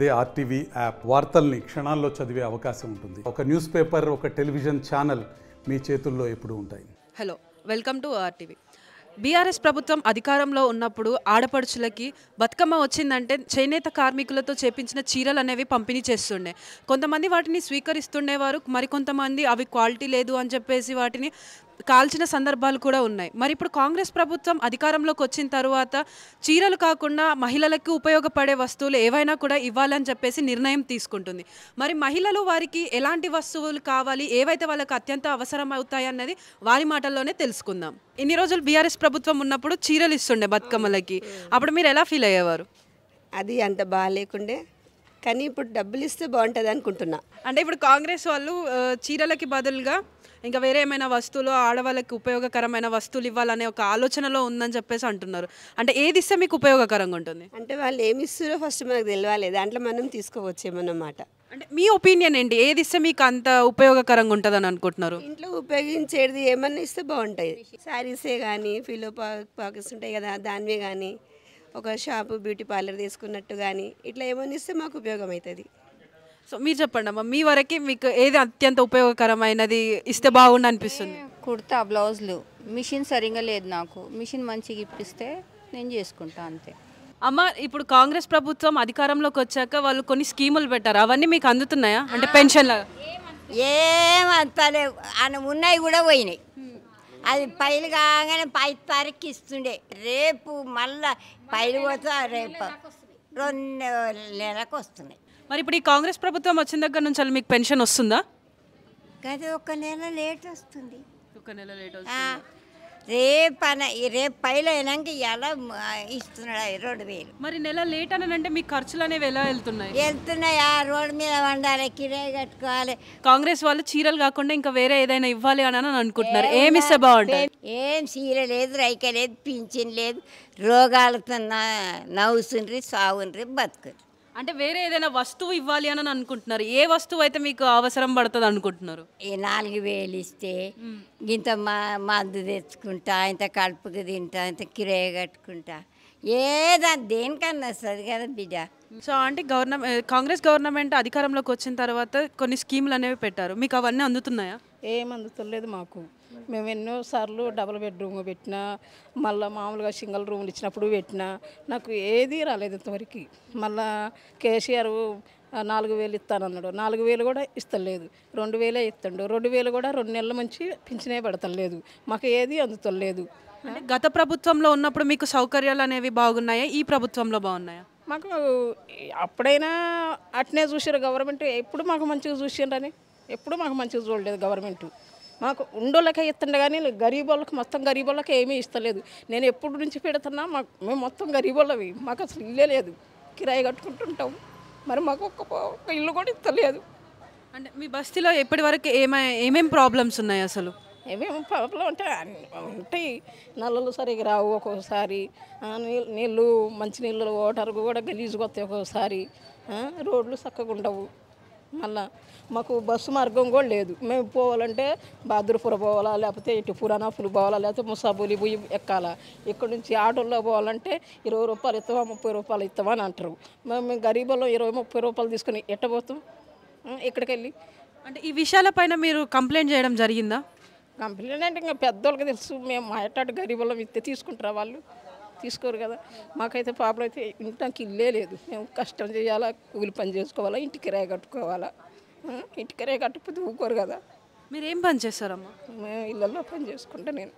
అదే RTV app వార్తల్ని క్షణాల్లో చదివే అవకాశం ఉంటుంది. ఒక న్యూస్ పేపర్, ఒక టెలివిజన్ ఛానల్ మీ చేతుల్లో ఎప్పుడూ ఉంటాయి. Hello, welcome to RTV. BRS ప్రభుత్వం అధికారంలో ఉన్నప్పుడు ఆడపడుచులకి బతుకమ్మ వచ్చిందంటే చేనేత కార్మికులతో చేపించిన చీరలు అనేవి పంపిణీ చేస్తుండే. కొంతమంది వాటిని స్వీకరిస్తుండేవారు, మరికొంతమంది అవి క్వాలిటీ లేదు అని చెప్పేసి వాటిని కాల్చిన సందర్భాలు కూడా ఉన్నాయి. మరి ఇప్పుడు కాంగ్రెస్ ప్రభుత్వం అధికారంలోకి వచ్చిన తర్వాత చీరలు కాకుండా మహిళలకు ఉపయోగపడే వస్తువులు ఏవైనా కూడా ఇవ్వాలని చెప్పేసి నిర్ణయం తీసుకుంటుంది. మరి మహిళలు వారికి ఎలాంటి వస్తువులు కావాలి, ఏవైతే వాళ్ళకి అత్యంత అవసరం అవుతాయి అన్నది వారి మాటల్లోనే తెలుసుకుందాం. ఇన్ని రోజులు బీఆర్ఎస్ ప్రభుత్వం ఉన్నప్పుడు చీరలు ఇస్తుండే బతుకమ్మలకి, అప్పుడు మీరు ఎలా ఫీల్ అయ్యేవారు? అది అంత బాగాలేకుండే, కానీ ఇప్పుడు డబ్బులు ఇస్తే బాగుంటుంది అనుకుంటున్నా. అంటే ఇప్పుడు కాంగ్రెస్ వాళ్ళు చీరలకి బదులుగా ఇంకా వేరే ఏమైనా వస్తువులు, ఆడవాళ్ళకి ఉపయోగకరమైన వస్తువులు ఇవ్వాలనే ఒక ఆలోచనలో ఉందని చెప్పేసి అంటున్నారు. అంటే ఏది ఇస్తే మీకు ఉపయోగకరంగా ఉంటుంది? అంటే వాళ్ళు ఏమి ఇస్తారో ఫస్ట్ మనకు తెలియాలి, దాంట్లో మనం తీసుకోవచ్చేమన్నమాట. అంటే మీ ఒపీనియన్ ఏంటి? ఏది ఇస్తే మీకు అంత ఉపయోగకరంగా ఉంటుందని అనుకుంటున్నారు? ఇంట్లో ఉపయోగించేది ఏమన్నా ఇస్తే బాగుంటాయి. శారీసే కానీ, ఫిలో పాకెట్స్ ఉంటాయి కదా, దానివే కానీ, ఒక షాపు బ్యూటీ పార్లర్ తీసుకున్నట్టు కానీ ఇట్లా ఏమన్నా ఇస్తే మాకు ఉపయోగం అవుతుంది. సో మీరు చెప్పండి అమ్మా, మీ వరకు మీకు ఏది అత్యంత ఉపయోగకరమైనది ఇస్తే బాగుండు అనిపిస్తుంది? కుర్తా, బ్లౌజులు. మిషన్ సరిగా లేదు, నాకు మిషన్ మంచిగా ఇప్పిస్తే నేను చేసుకుంటా అంతే. అమ్మ, ఇప్పుడు కాంగ్రెస్ ప్రభుత్వం అధికారంలోకి వచ్చాక వాళ్ళు కొన్ని స్కీములు పెట్టారు, అవన్నీ మీకు అందుతున్నాయా? అంటే పెన్షన్ల ఏమంతలేవు అని ఉన్నాయి కూడా పోయినాయి. అది పైలు కాగానే 5 తారీఖుకి ఇస్తుండే, రేపు మళ్ళా పైలు పోతా రేపు 2 నెలలకు వస్తున్నాయి. మరి ఇప్పుడు ఈ కాంగ్రెస్ ప్రభుత్వం వచ్చిన దగ్గర నుంచి మీకు పెన్షన్ వస్తుందా? అది 1 నెల లేట్ వస్తుంది. 1 నెల లేట్ రేపు పైలు అయినాక ఎలా ఇస్తున్నాడు 2,000. మరి నెల లేట్ అని అంటే మీ ఖర్చులు అనేవి ఎలా వెళ్తున్నాయి? వెళ్తున్నాయి, ఆ రోడ్డు మీద వండాలి, కిరాయి కట్టుకోవాలి. కాంగ్రెస్ వాళ్ళు చీరలు కాకుండా ఇంకా వేరే ఏదైనా ఇవ్వాలి అని అనుకుంటున్నారు, ఏమి ఇస్తే బాగుంటుంది? ఏం చీర లేదు, రైక లేదు, పింఛన్ లేదు, రోగాలతో నవ్వుతుండ్రి, సాగుండ్రి, బతుకుని. అంటే వేరే ఏదైనా వస్తువు ఇవ్వాలి అని అనుకుంటున్నారు, ఏ వస్తువు అయితే మీకు అవసరం పడుతుంది అనుకుంటున్నారు? ఈ 4,000 ఇస్తే ఇంత మందు తెచ్చుకుంటా, ఇంత కడుపుకి తింటా, ఇంత కిరాయి కట్టుకుంటా, దేనికన్నా వస్తుంది కదా బిడ్డ. సో అంటే కాంగ్రెస్ గవర్నమెంట్ అధికారంలోకి వచ్చిన తర్వాత కొన్ని స్కీములు అనేవి పెట్టారు, మీకు అవన్నీ అందుతున్నాయా? ఏం అందుతలేదు మాకు. మేము ఎన్నోసార్లు డబుల్ బెడ్రూమ్ పెట్టినా, మళ్ళీ మామూలుగా సింగిల్ రూమ్లు ఇచ్చినప్పుడు పెట్టినా నాకు ఏదీ రాలేదు ఇంతవరకు. మళ్ళా కేసీఆర్ 4,000 ఇస్తానన్నాడు, 4,000 కూడా ఇస్తలేదు, 2,000 ఇస్తాడు, 2,000 కూడా 2 నెలల నుంచి పింఛనే పెడతలేదు, మాకు ఏది అందుతలేదు. అంటే గత ప్రభుత్వంలో ఉన్నప్పుడు మీకు సౌకర్యాలు అనేవి బాగున్నాయా, ఈ ప్రభుత్వంలో బాగున్నాయా? మాకు అప్పుడైనా అట్నే చూసారు గవర్నమెంట్, ఎప్పుడు మాకు మంచిగా చూసిండ్రని ఎప్పుడు మాకు మంచిగా చూడలేదు గవర్నమెంట్. మాకు ఉండోళ్ళకే ఇస్తుండే కానీ గరీబోళ్ళకి, మొత్తం గరీబోళ్ళకి ఏమీ ఇస్తలేదు. నేను ఎప్పుడు నుంచి పెడుతున్నా, మేము మొత్తం గరీబోళ్ళవి, మాకు అసలు ఇల్లే లేదు, కిరాయి కట్టుకుంటుంటాం, మరి మాకు ఒక్క ఇల్లు కూడా ఇస్తలేదు. అంటే మీ బస్తీలో ఎప్పటి వరకు ఏమేమి ప్రాబ్లమ్స్ ఉన్నాయి అసలు? ఏమేమి ప్రాబ్లం అంటే ఉంటాయి, నల్లలు సరిగా రావు ఒక్కొక్కసారి, నీళ్ళు మంచినీళ్ళు వాటర్ కూడా గలీజుగా వస్తాయి ఒక్కొక్కసారి, రోడ్లు చక్కగా ఉండవు. మళ్ళా మాకు బస్సు మార్గం కూడా లేదు, మేము పోవాలంటే బహాదూర్పుర పోవాలా, లేకపోతే ఇటు పురాణాపులు పోవాలా, లేకపోతే ముసాబులి పోయి ఎక్కాలా. ఇక్కడ నుంచి ఆటోలో పోవాలంటే 20 రూపాయలు ఇస్తావా, 30 రూపాయలు ఇస్తావా అని అంటారు. మేము గరీబుల్లో 20-30 రూపాయలు తీసుకుని ఎట్టబోతాం ఇక్కడికి వెళ్ళి? అంటే ఈ విషయాలపైన మీరు కంప్లైంట్ చేయడం జరిగిందా? కంప్లైంట్ అంటే ఇంకా పెద్దోళ్ళకి తెలుసు, మేము మా ఎట్టాడు గరీబుల్లో ఇస్తే తీసుకుంటారా, వాళ్ళు తీసుకోరు కదా. మాకైతే ప్రాబ్లం అయితే ఇంటికి ఇల్లే లేదు, మేము కష్టం చేయాలా, కూలి పని చేసుకోవాలా, ఇంటికి కిరాయి కట్టుకోవాలా, ఇంటికి కిరాయి కట్టకపోతే ఊరుకోరు కదా. మీరు ఏం పని చేస్తారమ్మా? మేము ఇళ్ళల్లో పని చేసుకుంటా నేను.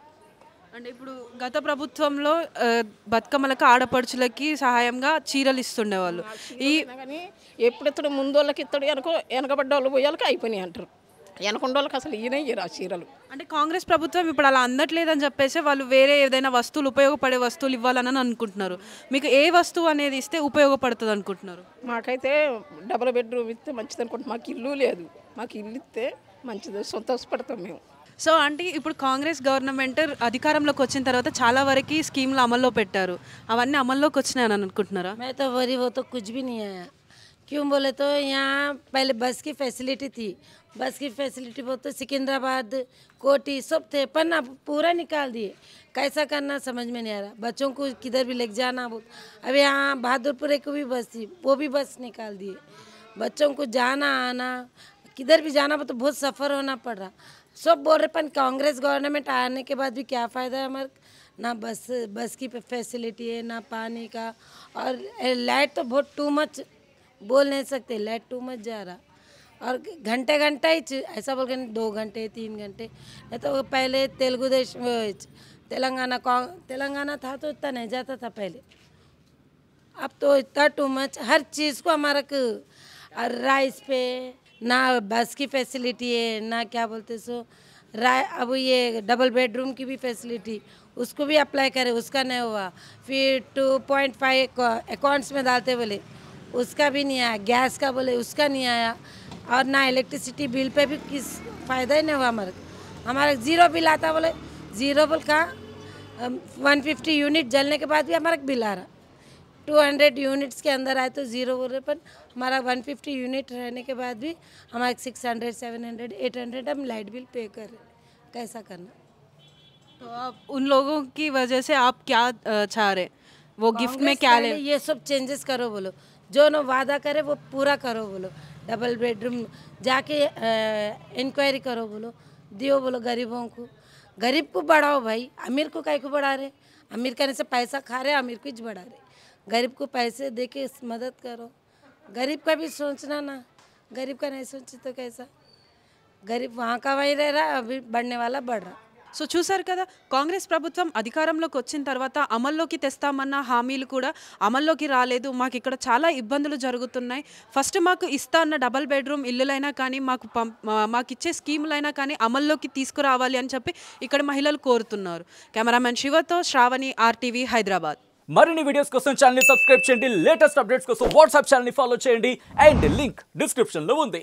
అంటే ఇప్పుడు గత ప్రభుత్వంలో బతుకమ్మలకు ఆడపడుచులకి సహాయంగా చీరలు ఇస్తుండేవాళ్ళు, కానీ ఎప్పుడు ఇతడు ముందోళ్ళకి ఇత్తడు, వెనకబడ్డ వాళ్ళు పోయాలకి అయిపోయినాయి అంటారు, వెనకొండోళ్ళకి అసలు ఈయన ఆ చీరలు. అంటే కాంగ్రెస్ ప్రభుత్వం ఇప్పుడు అలా అందట్లేదని చెప్పేసి వాళ్ళు వేరే ఏదైనా వస్తువులు, ఉపయోగపడే వస్తువులు ఇవ్వాలని అనుకుంటున్నారు. మీకు ఏ వస్తువు అనేది ఇస్తే ఉపయోగపడుతుంది అనుకుంటున్నారు? మాకైతే డబుల్ బెడ్రూమ్ ఇస్తే మంచిది అనుకుంటున్నాం, మాకు ఇల్లు లేదు, మాకు ఇల్లు ఇస్తే మంచిది, సంతోషపడతాం మేము. సో అంటే ఇప్పుడు కాంగ్రెస్ గవర్నమెంట్ అధికారంలోకి వచ్చిన తర్వాత చాలా వరకు స్కీమ్లు అమల్లో పెట్టారు, అవన్నీ అమల్లోకి వచ్చినాయని అనుకుంటున్నారా? मैं तो वरी वो तो कुछ भी नहीं आया, क्यों बोले तो यहाँ पहले बस की फैसिलिटी थी, बस की फैसिलिटी बोलते सिकंदराबाद कोटी सब थे, पर ना पूरा निकाल दिए। कैसा करना समझ में नहीं आ रहा, बच्चों को किधर भी लेके जाना बहुत। अब यहाँ बहादुरपुर एक भी बस थी, वो भी बस निकाल दिए। बच्चों को जाना आना किधर भी जाना तो बहुत सफ़र होना पड़ रहा। सब बोल रहे पर कांग्रेस गवर्नमेंट आने के बाद भी क्या फ़ायदा है हमारे, ना बस की फैसिलिटी है ना पानी का, और लाइट तो बहुत टू मच बोल नहीं सकते, लाइट टू मच जा रहा। और घंटे घंटा ही ऐसा बोल के 2 घंटे 3 घंटे, नहीं तो पहले तेलंगाना था तो इतना नहीं जाता था पहले, अब तो इतना टू मच हर चीज़ को हमारा और राइस पे ना बस की फैसिलिटी है ना क्या बोलते सो अब ये डबल बेडरूम की भी फैसिलिटी उसको भी अप्लाई करे, उसका नहीं हुआ। फिर 2.5 अकाउंट्स में डालते बोले, उसका भी नहीं आया। गैस का बोले उसका नहीं आया, और ना इलेक्ट्रिसिटी बिल पे भी किस फ़ायदा ही नहीं हुआ हमारा 0 बिल आता बोले, 0 बिल का 150 यूनिट जलने के बाद भी हमारा बिल आ रहा। 200 यूनिट्स के अंदर आए तो 0 बोल रहे, पर हमारा 150 यूनिट रहने के बाद भी हमारा 600 700 800 हम लाइट बिल पे कर रहे। कैसा करना? तो आप उन लोगों की वजह से आप क्या चाह रहे, वो गिफ्ट में क्या ले? ये सब चेंजेस करो बोलो, जो न वादा करे वो पूरा करो बोलो। डबल बेडरूम जाके इंक्वायरी करो बोलो, दियो बोलो गरीबों को। गरीब को बढ़ाओ भाई, अमीर को काहे को बढ़ा रहे? अमीर करने से पैसा खा रहे, अमीर को ही बढ़ा रहे। गरीब को पैसे दे के मदद करो, गरीब का भी सोचना ना, गरीब का नहीं सोचे तो कैसा? गरीब वहाँ का वहीं रह रहा, अभी बढ़ने वाला बढ़ रहा। సో చూసారు కదా, కాంగ్రెస్ ప్రభుత్వం అధికారంలోకి వచ్చిన తర్వాత అమల్లోకి తెస్తామన్న హామీలు కూడా అమల్లోకి రాలేదు. మాకు ఇక్కడ చాలా ఇబ్బందులు జరుగుతున్నాయి. ఫస్ట్ మాకు ఇస్తా అన్న డబల్ బెడ్రూమ్ ఇల్లులైనా కానీ మాకు ఇచ్చే స్కీములైనా కానీ అమల్లోకి తీసుకురావాలి అని చెప్పి ఇక్కడ మహిళలు కోరుతున్నారు. కెమెరామెన్ శివతో శ్రావణి, RTV హైదరాబాద్. మరిన్ని వీడియోస్ కోసం ఛానల్ ని సబ్స్క్రైబ్ చేయండి, లేటెస్ట్ అప్డేట్స్ కోసం వాట్సాప్ ఛానల్ ని ఫాలో చేయండి, అండ్ లింక్ డిస్క్రిప్షన్ లో ఉంది.